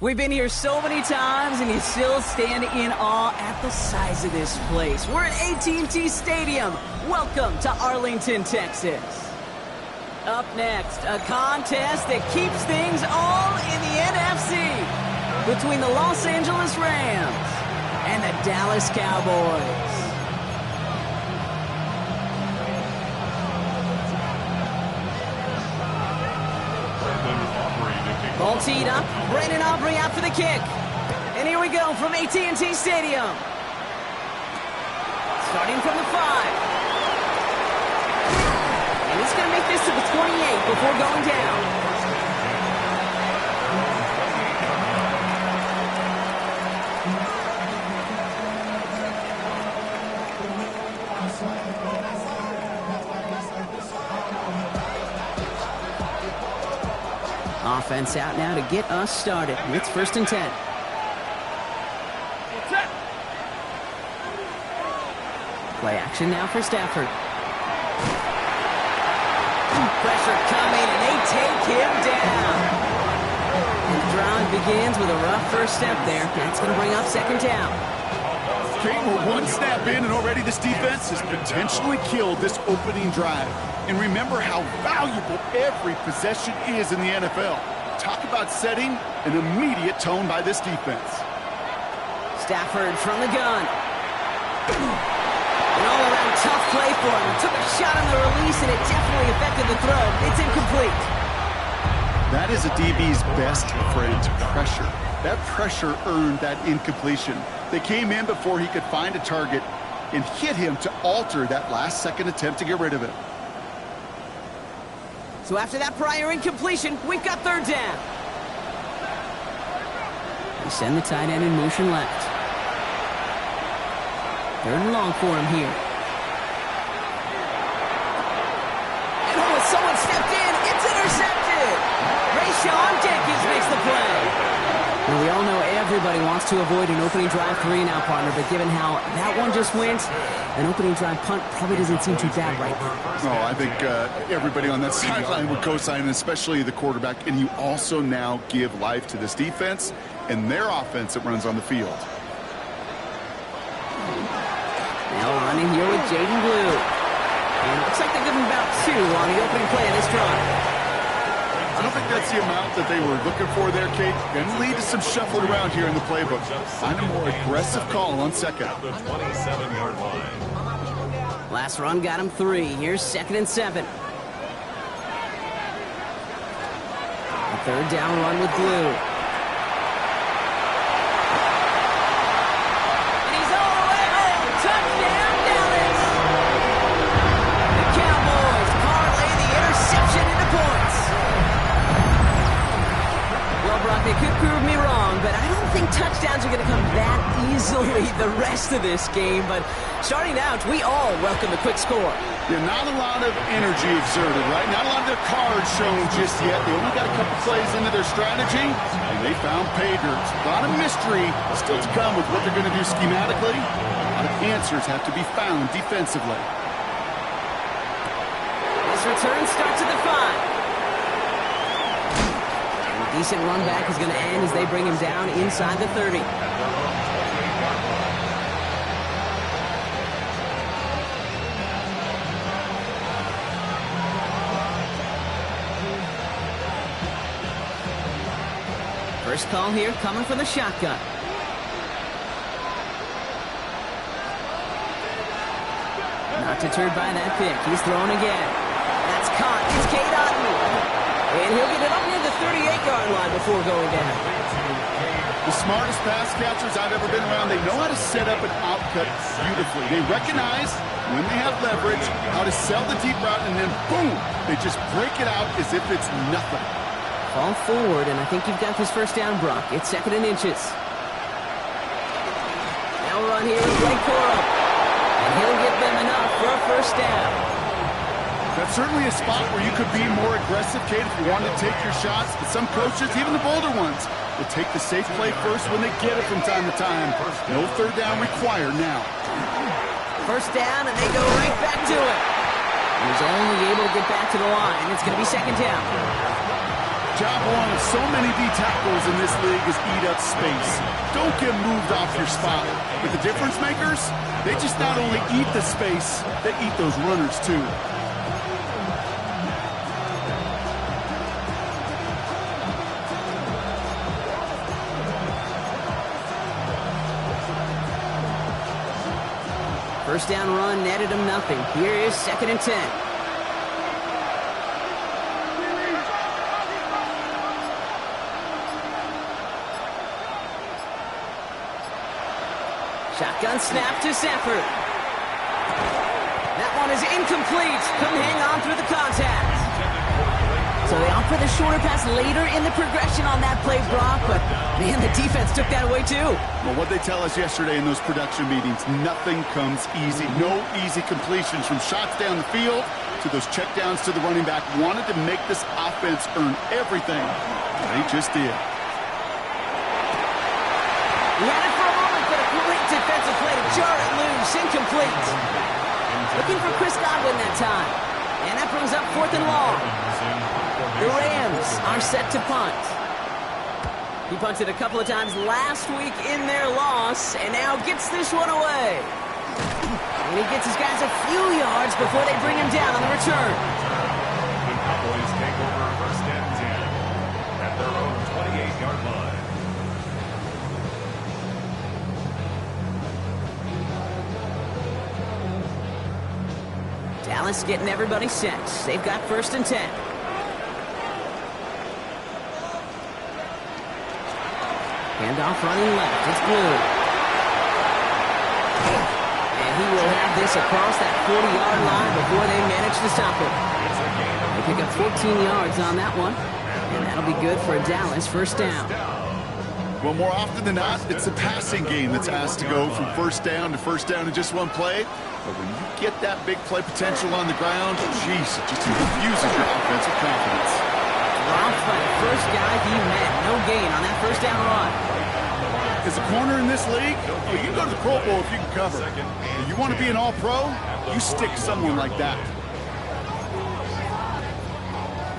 We've been here so many times, and you still stand in awe at the size of this place. We're at AT&T Stadium. Welcome to Arlington, Texas. Up next, a contest that keeps things all in the NFC between the Los Angeles Rams and the Dallas Cowboys. Ball teed up. Brandon Aubrey out for the kick. And here we go from AT&T Stadium. Starting from the 5. And he's going to make this to the 28 before going down. Offense out now to get us started. It's 1st and 10. Play action now for Stafford. Pressure coming, and they take him down. And the drive begins with a rough first step there. That's going to bring up 2nd down. Kate, we're one snap in, and already this defense has potentially killed this opening drive. And remember how valuable every possession is in the NFL. Talk about setting an immediate tone by this defense. Stafford from the gun. An all-around tough play for him. Took a shot on the release, and it definitely affected the throw. It's incomplete. That is a DB's best friend, pressure. That pressure earned that incompletion. They came in before he could find a target and hit him to alter that last-second attempt to get rid of it. So after that prior incompletion, we've got 3rd down. We send the tight end in motion left. 3rd and long for him here. And someone stepped in. It's intercepted. Rayshawn Jenkins makes the play. Well, we all know everybody wants to avoid an opening drive 3-and-out, partner, but given how that one just went, an opening drive punt probably doesn't seem too bad right now. Oh, I think everybody on that sideline would co-sign, especially the quarterback, and you also now give life to this defense and their offense that runs on the field. Now running here with Jaden Blue. And it looks like they're giving about 2 on the opening play of this drive. I don't think that's the amount that they were looking for there, Kate. Going to lead to some shuffling around here in the playbook. Find a more aggressive call on 2nd. The 27-yard line. Last run got him 3. Here's 2nd and 7. A 3rd down run with Blue. And he's all the way home. Touchdown, Dallas. The Cowboys parlay the interception into points. Well, Brock, they could prove me wrong, but I don't think touchdowns are going to come that easily the rest of this game. But starting out, we all welcome a quick score. Yeah, not a lot of energy exerted, right? Not a lot of their cards shown just yet. They only got a couple plays into their strategy, and they found pay dirt. A lot of mystery still to come with what they're going to do schematically. A lot of answers have to be found defensively. This return starts at the 5. Decent run back is going to end as they bring him down inside the 30. First call here coming from the shotgun. Not deterred by that pick. He's thrown again. That's caught. It's Cade Otton. And he'll get it up near the 38-yard line before going down. The smartest pass catchers I've ever been around, they know how to set up an outcut beautifully. They recognize when they have leverage, how to sell the deep route, and then boom, they just break it out as if it's nothing. Fall forward, and I think you've got this 1st down, Brock. It's 2nd and inches. Now we're on here with Blake Corum. And he'll get them enough for a 1st down. That's certainly a spot where you could be more aggressive, Kate, if you wanted to take your shots. But some coaches, even the bolder ones, will take the safe play first when they get it from time to time. No 3rd down required now. 1st down, and they go right back to it. He was only able to get back to the line. It's going to be 2nd down. Job one of so many D tackles in this league is eat up space. Don't get moved off your spot. But the difference makers, they just not only eat the space, they eat those runners too. First down run netted him nothing. Here is 2nd and 10. Shotgun snap to Sanford. That one is incomplete. Couldn't hang on through the contact. So they opt for the shorter pass later in the progression on that play, Brock, but man, the defense took that away too. Well, what they tell us yesterday in those production meetings, nothing comes easy. No easy completions from shots down the field to those checkdowns to the running back. Wanted to make this offense earn everything. They just did. He had it for a moment, but a great defensive play to jar it loose. Incomplete. Looking for Chris Godwin that time. And that brings up 4th and long. The Rams are set to punt. He punted a couple of times last week in their loss, and now gets this one away. And he gets his guys a few yards before they bring him down on the return. The Cowboys take over 1st and 10 at their own 28-yard line. Dallas getting everybody set. They've got 1st and 10. Handoff running left. It's Blue. And he will have this across that 40-yard line before they manage to stop it. They pick up 14 yards on that one. And that'll be good for a Dallas 1st down. Well, more often than not, it's a passing game that's asked to go from 1st down to 1st down in just one play. But when you get that big play potential on the ground, geez, it just infuses your offensive confidence. Dropped by the first guy he met. No gain on that 1st down run. As a corner in this league, you can go to the Pro Bowl if you can cover. If you want to be an all-pro, you stick someone like that.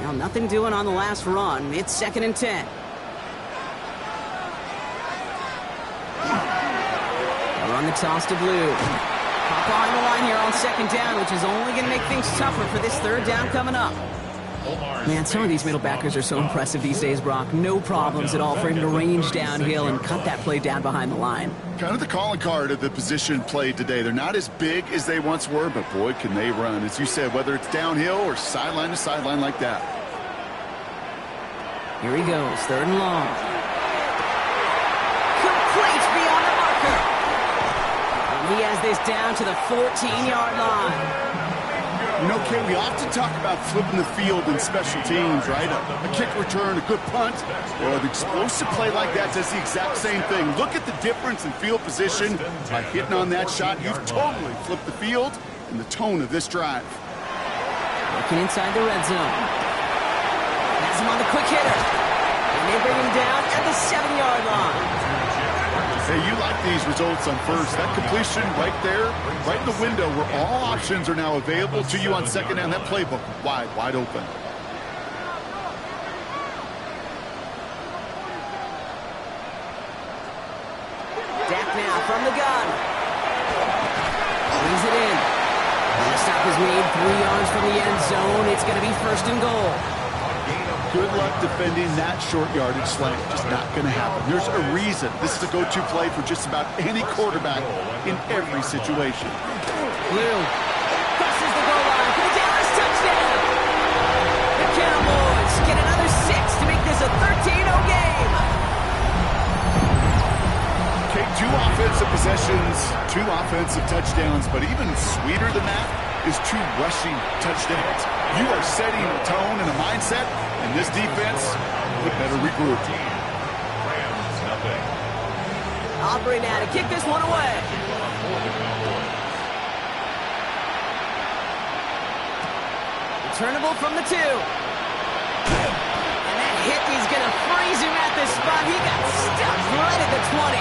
Now, nothing doing on the last run. It's 2nd and 10. They'll run the toss to Blue. Pop behind the line here on 2nd down, which is only going to make things tougher for this 3rd down coming up. Man, some of these middle backers are so impressive these days, Brock. No problems at all for him to range downhill and cut that play down behind the line. Kind of the calling card of the position played today. They're not as big as they once were, but boy, can they run. As you said, whether it's downhill or sideline to sideline like that. Here he goes, 3rd and long. Complete beyond the marker. And he has this down to the 14-yard line. You know, Kate, we often talk about flipping the field in special teams, right? A kick return, a good punt. Well, an explosive play like that does the exact same thing. Look at the difference in field position. By hitting on that shot, you've totally flipped the field and the tone of this drive. Looking inside the red zone. Has him on the quick hitter. And they bring him down at the 7-yard line. Hey, you like these results on 1st. That completion right there, right in the window where all options are now available to you on 2nd down. That playbook wide open. Dak now from the gun. Brings it in. And the stop is made 3 yards from the end zone. It's going to be 1st and goal. Good luck defending that short yardage slant. Just not going to happen. There's a reason. This is a go-to play for just about any quarterback in every situation. Blue crosses the goal line for the Dallas touchdown. The Cowboys get another 6 to make this a 13-0 game. Okay, 2 offensive possessions, 2 offensive touchdowns, but even sweeter than that is 2 rushing touchdowns. You are setting a tone and a mindset, and this defense would better regroup. Aubrey now to kick this one away. Returnable from the 2. And that hit is going to freeze him at this spot. He got stuck right at the 20.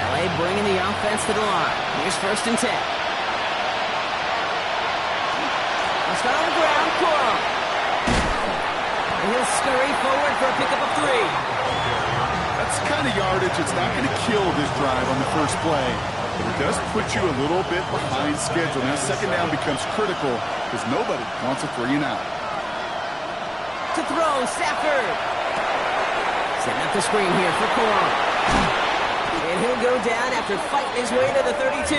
LA bringing the offense to the line. Here's 1st and 10. Let's go on the ground, Coral. And he'll scurry forward for a pickup of 3. That's the kind of yardage it's not going to kill this drive on the first play. But it does put you a little bit behind schedule. Now second down becomes critical because nobody wants a 3 and out. To throw, Stafford. Setting up the screen here for Corum. And he'll go down after fighting his way to the 32.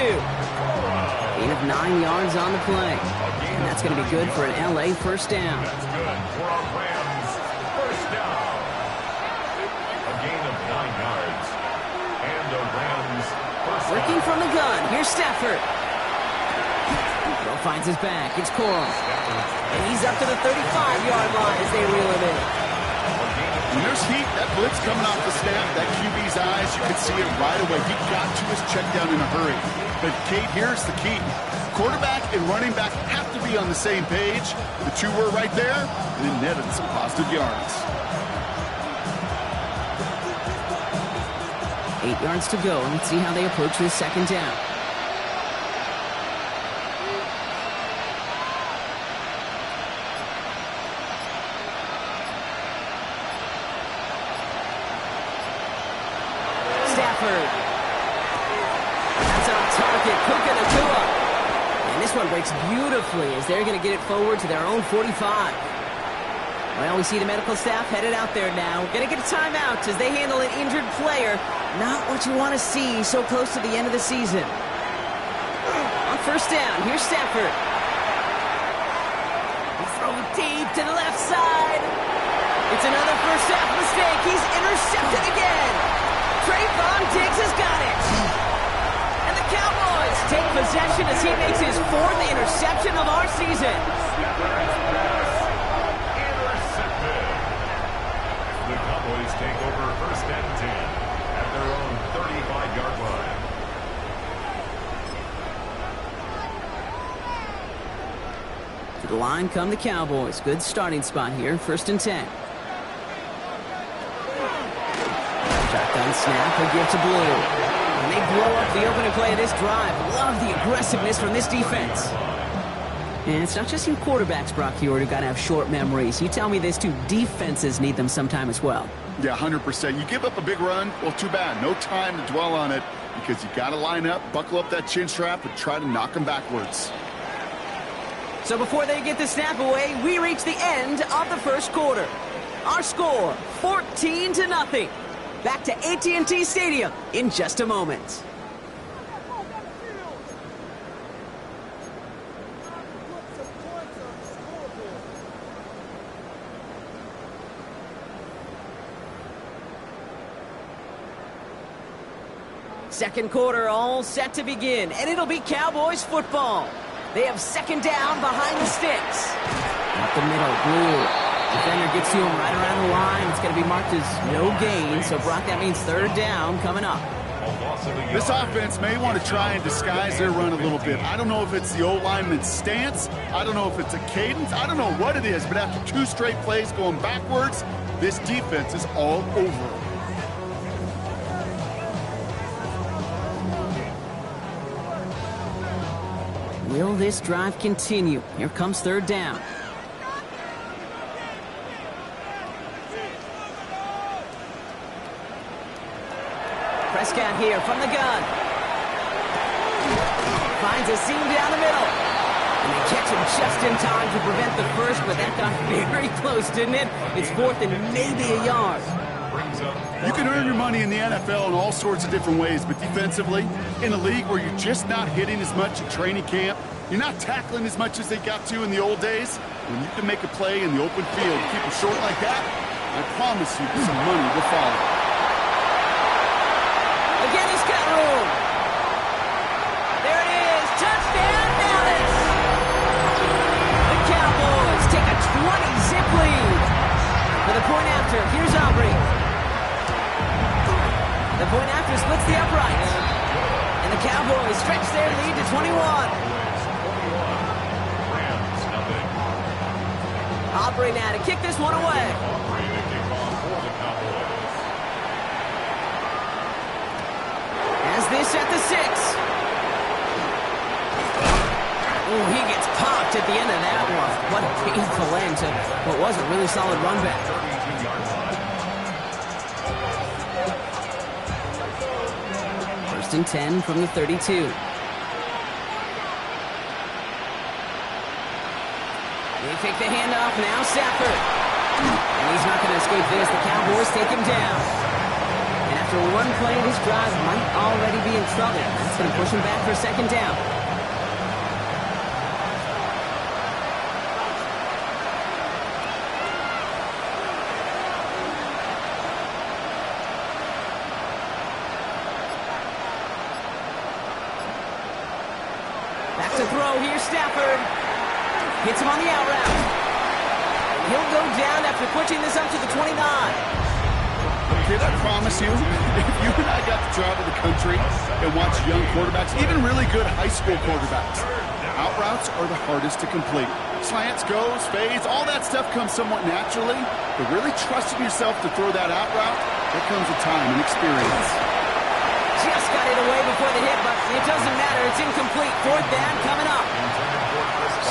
Gain of 9 yards on the play. And that's going to be good for an LA first down. That's good for our Rams. First down. A gain of 9 yards. And the Rams first down. Working from the gun. Here's Stafford. Throw finds his back. It's Corum. And he's up to the 35-yard line as they reel him in. When there's heat, that blitz coming off the snap, that QB's eyes, you can see it right away. He got to his check down in a hurry. But, Kate, here's the key. Quarterback and running back have to be on the same page. The two were right there, and it netted some positive yards. 8 yards to go. Let's see how they approach this second down. That's on target. Puka Nacua. And this one breaks beautifully as they're going to get it forward to their own 45. Well, we see the medical staff headed out there now. Going to get a timeout as they handle an injured player. Not what you want to see so close to the end of the season. On first down, here's Stafford. He throws deep to the left side. It's another first half mistake. He's intercepted again. Trayvon Diggs has got it. And the Cowboys take possession as he makes his 4th interception of our season. Intercepted. The Cowboys take over first and 10 at their own 35-yard line. To the line come the Cowboys. Good starting spot here. First and 10. Shotgun snap, he'll give to Blue. And they blow up the opening play of this drive. Love the aggressiveness from this defense. And it's not just your quarterbacks, Brock Huard, who got to have short memories. You tell me this too, defenses need them sometime as well. Yeah, 100%. You give up a big run, well, too bad. No time to dwell on it because you got to line up, buckle up that chin strap, and try to knock them backwards. So before they get the snap away, we reach the end of the first quarter. Our score, 14-0. Back to AT&T Stadium in just a moment. Second quarter all set to begin, and it'll be Cowboys football. They have second down behind the sticks. Up the middle, Blue. Defender gets to him right around the line. It's going to be marked as no gain. So, Brock, that means third down coming up. This offense may want to try and disguise their run a little bit. I don't know if it's the old lineman's stance. I don't know if it's a cadence. I don't know what it is. But after 2 straight plays going backwards, this defense is all over. Will this drive continue? Here comes third down. Prescott here from the gun. Finds a seam down the middle. And they catch him just in time to prevent the first, but that got very close, didn't it? It's 4th and maybe a yard. You can earn your money in the NFL in all sorts of different ways, but defensively, in a league where you're just not hitting as much at training camp, you're not tackling as much as they got to in the old days, when you can make a play in the open field, keep it short like that, I promise you some money will follow. Again, he's got room. There it is. Touchdown, Dallas. The Cowboys take a 20-zip lead. For the point after, here's Aubrey. The point after splits the uprights. And the Cowboys stretch their lead to 21. Aubrey now to kick this one away. As this at the 6. Oh, he gets popped at the end of that one. What a painful end to what was a really solid run back. 1st and 10 from the 32. They take the handoff, now Stafford. And he's not going to escape this. The Cowboys take him down. And after one play, this drive might already be in trouble. That's going to push him back for a 2nd down. Back to throw, here's Stafford. Hits him on the out route. He'll go down after pushing this up to the 29. Kid, I promise you, if you and I got to travel the country and watch young quarterbacks, even really good high school quarterbacks, out routes are the hardest to complete. Slants, goes, fades, all that stuff comes somewhat naturally, but really trusting yourself to throw that out route, that comes with time and experience. Just got it away before the hit, but it doesn't matter. It's incomplete. 4th down coming up.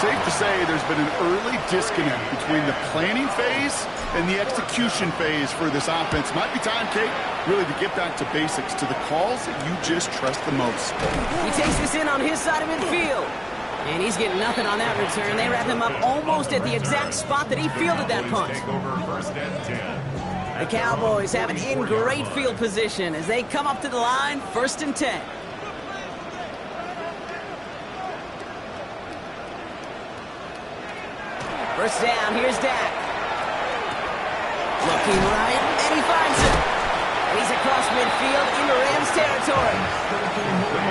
Safe to say there's been an early disconnect between the planning phase and the execution phase for this offense. Might be time, Kate, really to get back to basics, to the calls that you just trust the most. He takes this in on his side of midfield. And he's getting nothing on that return. They wrap him up almost at the exact spot that he fielded that punt. The Cowboys have it in great field position as they come up to the line, 1st and 10. First down, here's Dak. Looking right, and he finds it. And he's across midfield into Rams territory.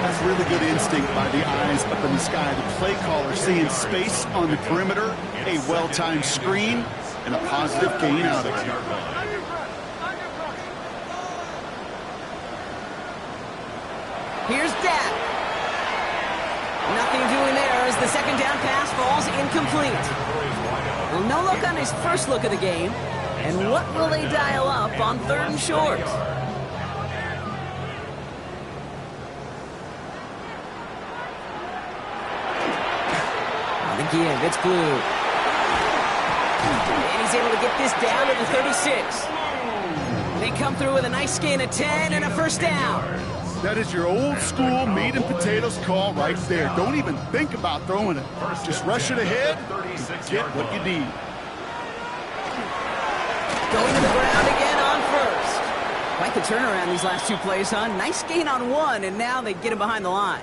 That's really good instinct by the eyes up in the sky. The play caller seeing space on the perimeter, a well-timed screen, and a positive gain out of it. Here's Dak. Nothing doing there as the 2nd down pass falls incomplete. Well, no look on his first look of the game. And what will they dial up on 3rd and short? On the give, it's Blue. And he's able to get this down to the 36. They come through with a nice gain of 10 and a 1st down. That is your old school meat and potatoes call right there. Don't even think about throwing it. Just rush it ahead and get what you need. Going to the ground again on 1st. Quite the turnaround these last 2 plays, huh? Nice gain on 1, and now they get him behind the line.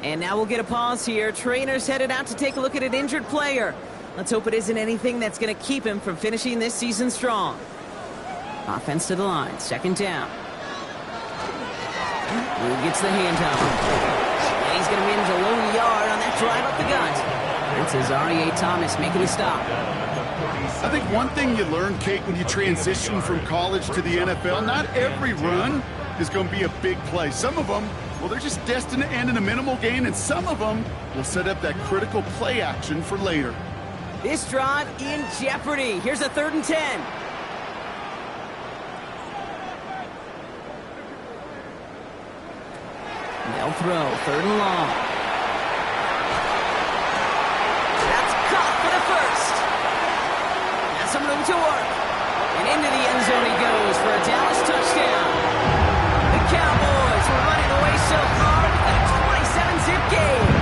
And now we'll get a pause here. Trainer's headed out to take a look at an injured player. Let's hope it isn't anything that's going to keep him from finishing this season strong. Offense to the line, 2nd down. Blue gets the handoff. And he's going to manage a low yard on that drive up the gut. It's Azareye'h Thomas making a stop. I think one thing you learn, Kate, when you transition from college to the NFL, not every run is going to be a big play. Some of them, well, they're just destined to end in a minimal gain, and some of them will set up that critical play action for later. This drive in jeopardy. Here's a 3rd and 10. They'll throw, 3rd and long. That's caught for the 1st. Has some room to work. And into the end zone he goes for a Dallas touchdown. The Cowboys were running away so hard with a 27-zip game.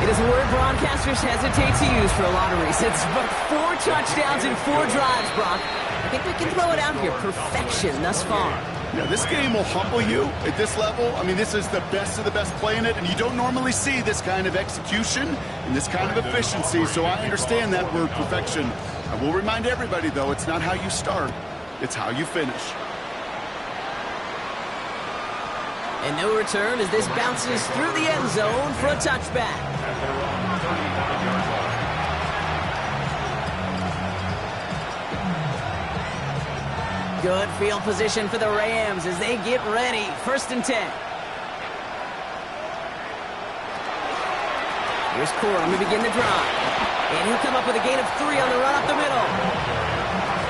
It is a word broadcasters hesitate to use for a lot of reasons, but 4 touchdowns in 4 drives, Brock. I think we can throw it out here. Perfection thus far. Yeah, this game will humble you at this level. I mean, this is the best of the best playing it, and you don't normally see this kind of execution and this kind of efficiency, so I understand that word perfection. I will remind everybody, though, it's not how you start, it's how you finish. And no return as this bounces through the end zone for a touchback. Good field position for the Rams as they get ready. 1st and 10. Here's Corum to begin the drive. And he'll come up with a gain of 3 on the run up the middle.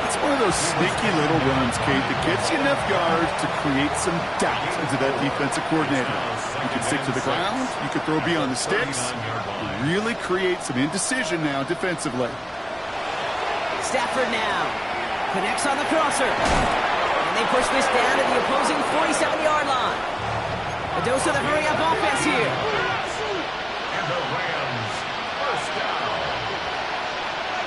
It's one of those sneaky little runs, Kate, that gets you enough yards to create some doubt into that defensive coordinator. You can stick to the ground, you can throw beyond the sticks, and really create some indecision now defensively. Stafford now connects on the crosser. And they push this down to the opposing 47-yard line. A dose of the hurry-up offense here. And the Rams, first down.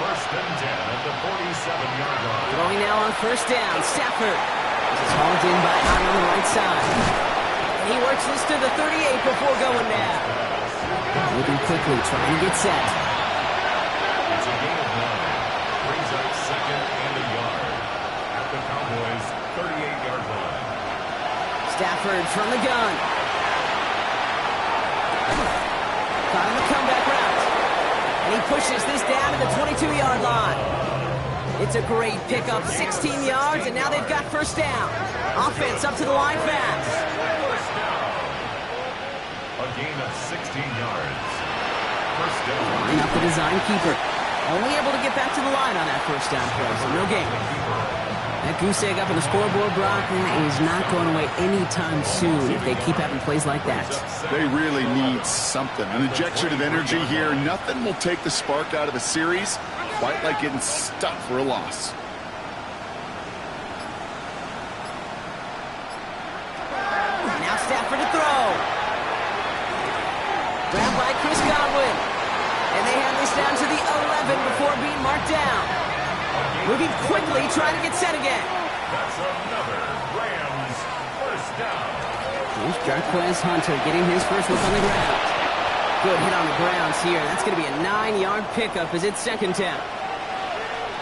First and 10 at the 47-yard line. Throwing now on first down. Stafford. This is hauled in by Hunt on the right side. And he works this to the 38 before going down. Moving quickly, trying to get set. It's a gain of 9. Brings up second and a yard at the Cowboys' 38-yard line. Stafford from the gun. Caught in the comeback route. And he pushes this down to the 22-yard line. It's a great pickup, 16 yards, and now they've got first down. Offense up to the line fast. First down. A gain of 16 yards. First down. Line up the design keeper. Only able to get back to the line on that first down play, so no gain. That goose egg up on the scoreboard, Brock, is not going away anytime soon if they keep having plays like that. They really need something. An injection of energy here. Nothing will take the spark out of a series quite like getting stuck for a loss. Now Stafford to throw. Grabbed by Chris Godwin. And they have this down to the 11 before being marked down. Moving quickly, trying to get set again. That's another Rams first down. Here's Jarquez Hunter getting his first look on the ground. Good hit on the grounds here. That's going to be a 9-yard pickup as it's second down.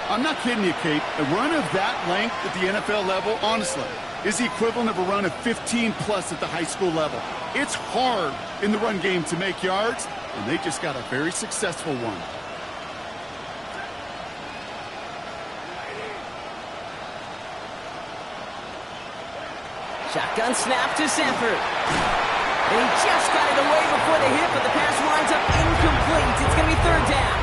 I'm not kidding you, Kate. A run of that length at the NFL level, honestly, is the equivalent of a run of 15-plus at the high school level. It's hard in the run game to make yards, and they just got a very successful one. Shotgun snap to Stafford. And he just got it away before the hit, but the pass winds up incomplete. It's going to be third down.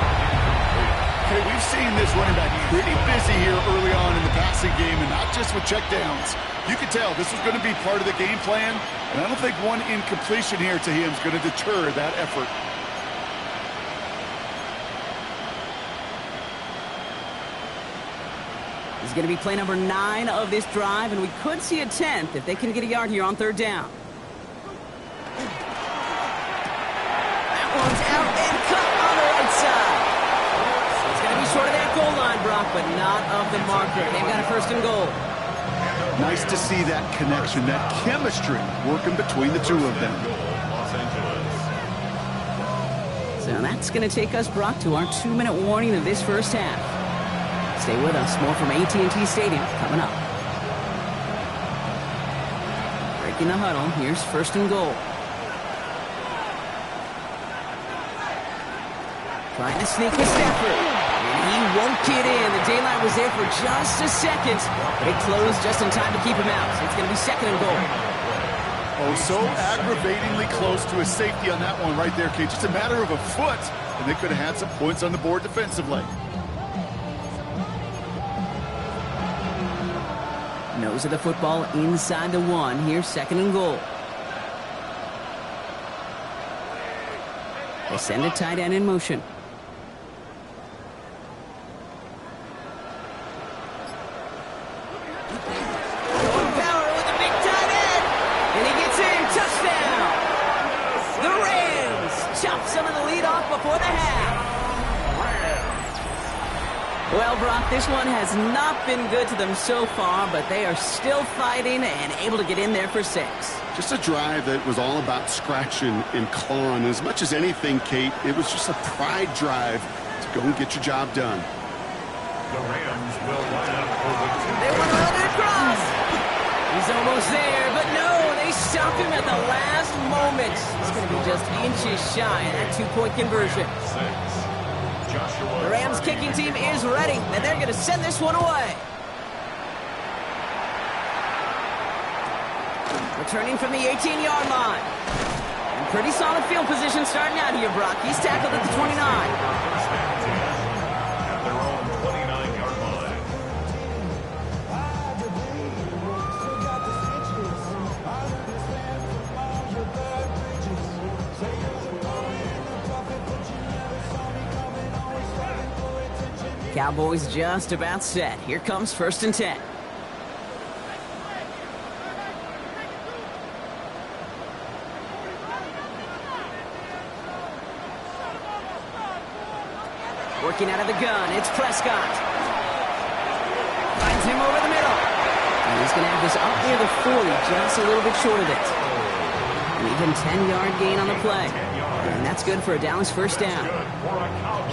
Hey, we've seen this running back pretty busy here early on in the passing game, and not just with checkdowns. You can tell this was going to be part of the game plan, and I don't think one incompletion here to him is going to deter that effort. This is going to be play number 9 of this drive, and we could see a 10th if they can get a yard here on third down. That one's out and cut on the right side. So it's going to be short of that goal line, Brock, but not of the marker. They've got a first and goal. Nice to see that connection, that chemistry working between the two of them. Los Angeles. So that's going to take us, Brock, to our 2-minute warning of this first half. Stay with us. More from AT&T Stadium coming up. Breaking the huddle. Here's first and goal. Trying to sneak with Stafford. And he won't get in. The daylight was there for just a second. But it closed just in time to keep him out. So it's going to be second and goal. Oh, so aggravatingly close to a safety on that one right there, Kate. Just a matter of a foot, and they could have had some points on the board defensively. Nose of the football inside the 1. Here's second and goal. They send a tight end in motion. Going power with a big tight end. And he gets in. Touchdown. The Rams chop some of the lead off before the half. Well, Brock, this one has not been good to them so far, but they are still fighting and able to get in there for 6. Just a drive that was all about scratching and clawing. As much as anything, Kate, it was just a pride drive to go and get your job done. The Rams will line up for the 2. They want to run it across. He's almost there, but no, they stop him at the last moment. It's going to be just inches shy of that 2-point conversion. 6. The Rams kicking team is ready, and they're going to send this one away. Returning from the 18-yard line. And pretty solid field position starting out here, Brock. He's tackled at the 29. At their own 29-yard line. Cowboys just about set. Here comes 1st and 10. Working out of the gun, it's Prescott. Finds him over the middle. And he's going to have this up near the 40, just a little bit short of it. An even 10-yard gain on the play. And that's good for a Dallas 1st down.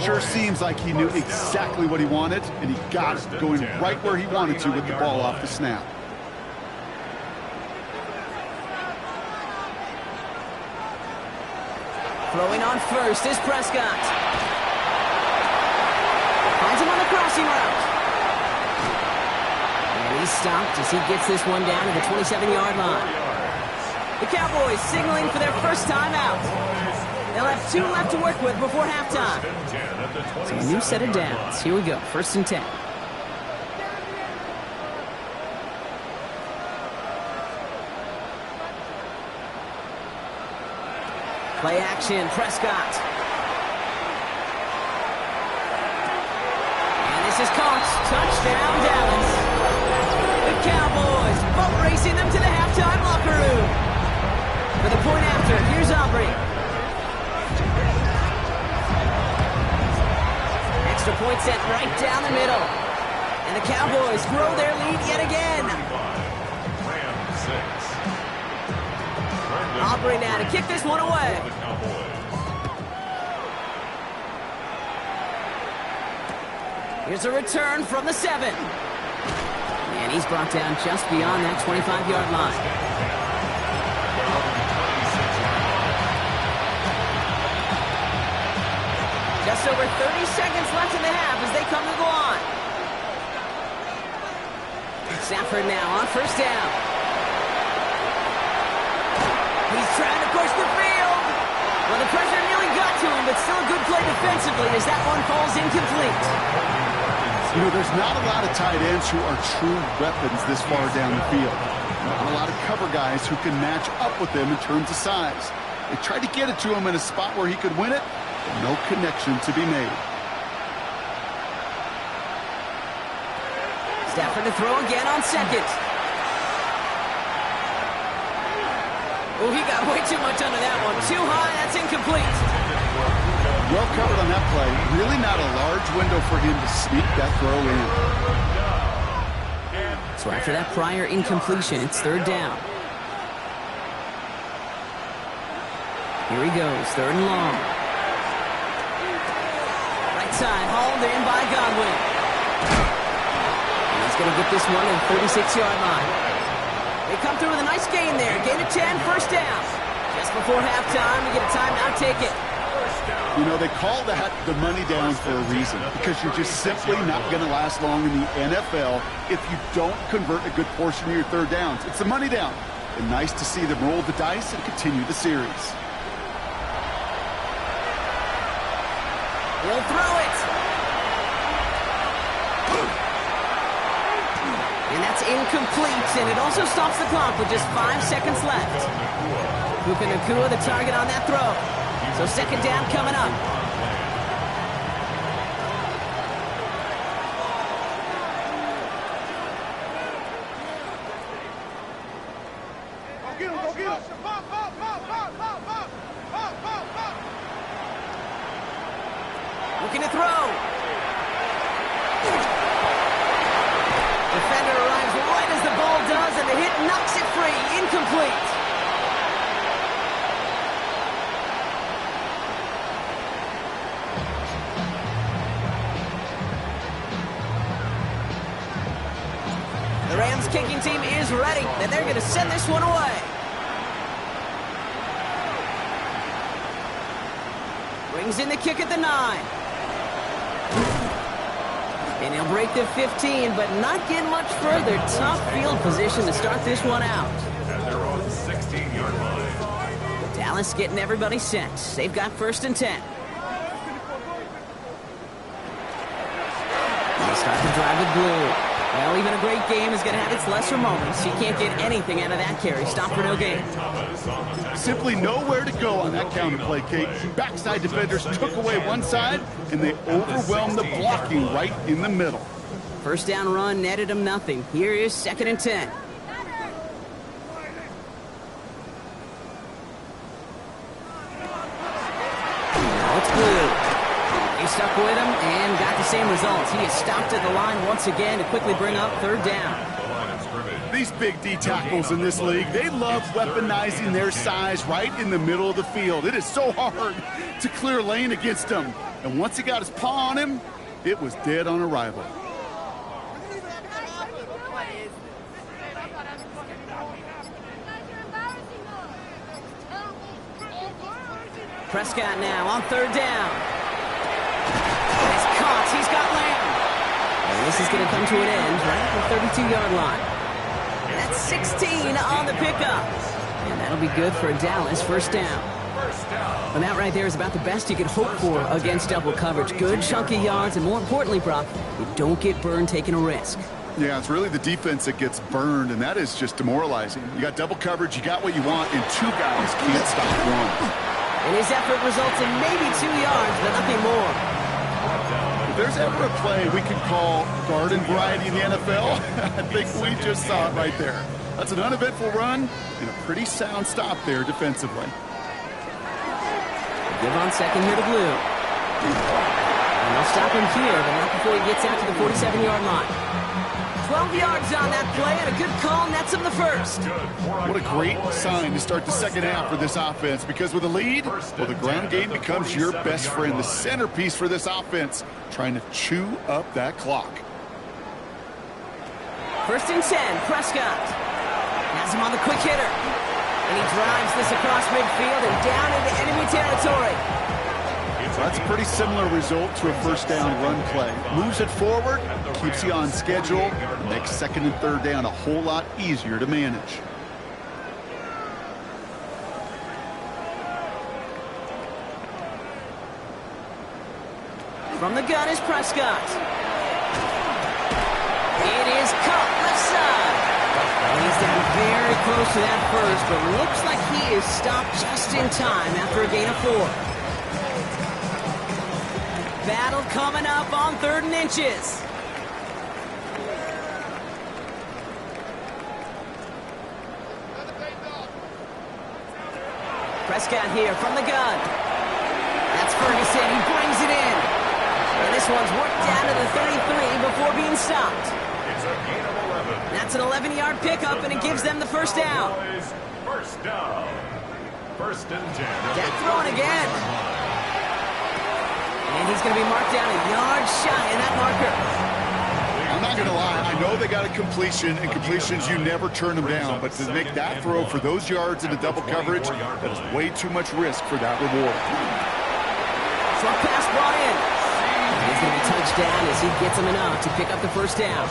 Sure seems like he knew exactly what he wanted, and he got it, going right where he wanted to with the ball off the snap. Throwing on 1st is Prescott. Finds him on the crossing route. And he's stopped as he gets this one down to the 27-yard line. The Cowboys signaling for their first time out. They'll have 2 left to work with before halftime. So a new set of downs. Here we go, 1st and 10. Play action, Prescott. This is caught. Touchdown, Dallas. The Cowboys boat racing them to the halftime locker room. For the point after, here's Aubrey. Extra point set right down the middle. And the Cowboys grow their lead yet again. Aubrey now to kick this one away. Here's a return from the 7. And he's brought down just beyond that 25-yard line. Just over 30 seconds left in the half as they come to go on. Stafford now on 1st down. He's trying to push the field. Well, the pressure nearly got to him, but still a good play defensively as that one falls incomplete. You know, there's not a lot of tight ends who are true weapons this far down the field. Not a lot of cover guys who can match up with them in terms of size. They tried to get it to him in a spot where he could win it, but no connection to be made. Stafford to throw again on 2nd. Oh, he got way too much under that one. Too high, that's incomplete. Well covered on that play. Really not a large window for him to sneak that throw in. So after that prior incompletion, it's 3rd down. Here he goes, 3rd and long. Right side, hauled in by Godwin. And he's going to get this one to the 36-yard line. They come through with a nice gain there. Gain of 10, 1st down. Just before halftime, we get a timeout, take it. You know, they call that the money down for a reason, because you're just simply not going to last long in the NFL if you don't convert a good portion of your 3rd downs. It's the money down. And nice to see them roll the dice and continue the series. He'll throw it. And that's incomplete, and it also stops the clock with just 5 seconds left. Puka Nacua the target on that throw. So 2nd down coming up. Go get him, go get him. Looking to throw. Defender arrives right as the ball does, and the hit knocks it free. Incomplete. The Rams kicking team is ready, and they're going to send this one away. Brings in the kick at the 9. And he'll break the 15, but not get much further. Tough field position to start this one out. And they're on the 16-yard line. Dallas getting everybody set. They've got 1st and 10. They start to drive with blue. Well, even a great game is going to have its lesser moments. You can't get anything out of that carry. Stop for no gain. Simply nowhere to go on that counter play, Kate. Backside defenders took away one side, and they overwhelmed the blocking right in the middle. First down run netted him nothing. Here is 2nd and 10. Now it's Blue. He stuck with him and got the same results. He is stopped at the line once again to quickly bring up 3rd down. These big D tackles in this league, they love weaponizing their size right in the middle of the field. It is so hard to clear lane against them. And once he got his paw on him, it was dead on arrival. Prescott now on 3rd down. He's caught. He's got Lamb. And this is going to come to an end right at the 32-yard line. That's 16 on the pickup. And that'll be good for a Dallas 1st down. And that right there is about the best you could hope for against double coverage. Good chunky yards, and more importantly, Brock, you don't get burned taking a risk. Yeah, it's really the defense that gets burned, and that is just demoralizing. You got double coverage, you got what you want, and 2 guys can't stop one. And his effort results in maybe 2 yards, but nothing more. If there's ever a play we can call garden variety in the NFL, I think we just saw it right there. That's an uneventful run and a pretty sound stop there defensively. Give on 2nd here to Blue. And they'll stop him here, but not before he gets out to the 47-yard line. 12 yards on that play, and a good call nets him the 1st. What a great sign to start the 2nd half for this offense, because with a lead, well, the ground game becomes your best friend, the centerpiece for this offense, trying to chew up that clock. 1st and 10, Prescott has him on the quick hitter. And he drives this across midfield and down into enemy territory. That's a pretty similar result to a 1st down run play. Moves it forward, keeps you on schedule, makes 2nd and 3rd down a whole lot easier to manage. From the gun is Prescott. It is caught left side. And he's down very close to that 1st, but looks like he is stopped just in time after a gain of 4. Battle coming up on 3rd and inches. Prescott here from the gun. That's Ferguson. He brings it in. And this one's worked down to the 33 before being stopped. It's a gain of 11. That's an 11-yard pickup, and it gives them the 1st down. 1st down. 1st and 10. Dak throwing again. And he's going to be marked down a yard shy of that marker. I'm not going to lie. I know they got a completion, and completions, you never turn them down. But to make that throw for those yards into double coverage, that is way too much risk for that reward. Short pass brought in. He's going to be touched down as he gets him enough to pick up the 1st down.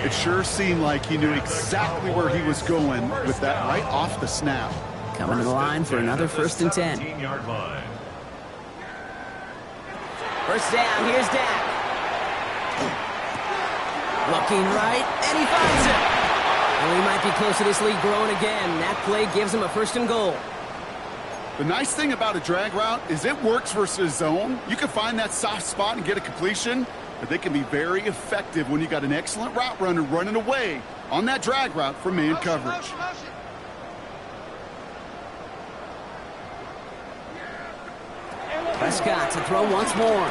It sure seemed like he knew exactly where he was going with that right off the snap. Coming to the line for another 1st and 10. 15-yard line. 1st down, here's Dak. Looking right, and he finds it. And we might be close to this lead growing again. That play gives him a 1st and goal. The nice thing about a drag route is it works versus zone. You can find that soft spot and get a completion, but they can be very effective when you got an excellent route runner running away on that drag route from man coverage. Prescott to throw once more.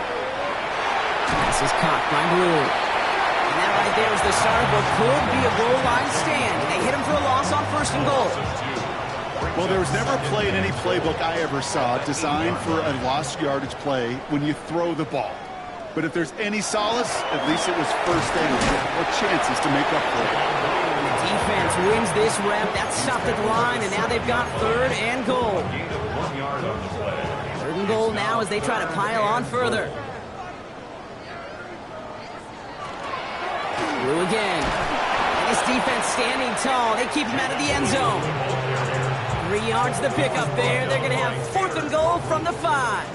Pass is caught by Blue. And that right there is the start of what could be a goal line stand. They hit him for a loss on 1st and goal. Well, there was never a play in any playbook I ever saw designed for a lost yardage play when you throw the ball. But if there's any solace, at least it was 1st down or chances to make up for it. The defense wins this rep. That's stopped at the line, and now they've got 3rd and goal. 3rd and goal now as they try to pile on further. Blue again. And this defense standing tall. They keep him out of the end zone. 3 yards the pickup there. They're going to have 4th and goal from the 5.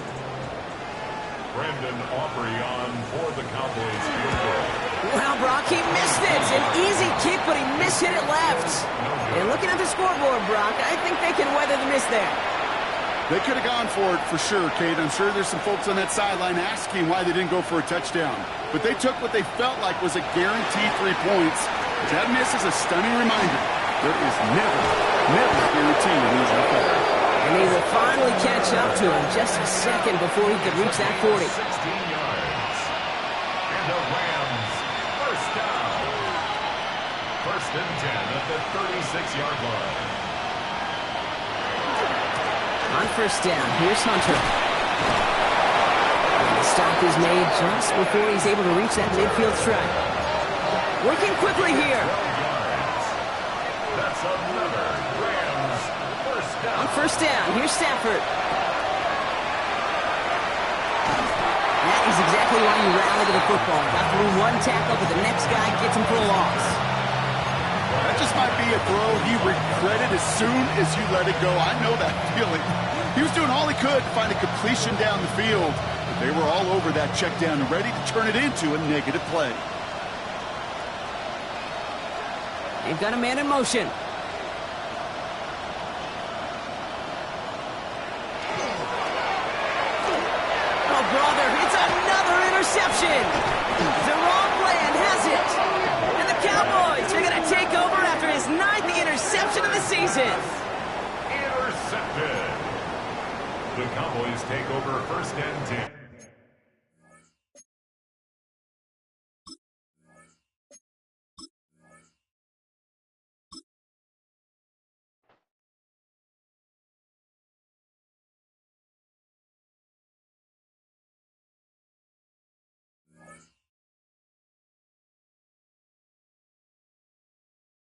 Brandon Aubrey on for the Cowboys field goal. Well, Brock, he missed it. An easy kick, but he mishit it left. And looking at the scoreboard, Brock, I think they can weather the miss there. They could have gone for it for sure, Kate. I'm sure there's some folks on that sideline asking why they didn't go for a touchdown. But they took what they felt like was a guaranteed 3 points. That miss is a stunning reminder. There is never a guarantee in these NFL. And he will finally catch up to him just a second before he could reach that 40. 16 yards. And the Rams, first down. First and 10 at the 36-yard line. On first down, here's Hunter. And the stop is made just before he's able to reach that midfield strike. Working quickly here. That's another Rams first down. On first down, here's Stafford. That is exactly why you rally to the football. Got through one tackle, but the next guy gets him for a loss. That just might be a throw he regretted as soon as you let it go. I know that feeling. He was doing all he could to find a completion down the field. But they were all over that check down, ready to turn it into a negative play. They've got a man in motion. Oh, brother, it's another interception. Deron Bland has it. And the Cowboys are going to take over after his 9th interception of the season. Intercepted. The Cowboys take over first and 10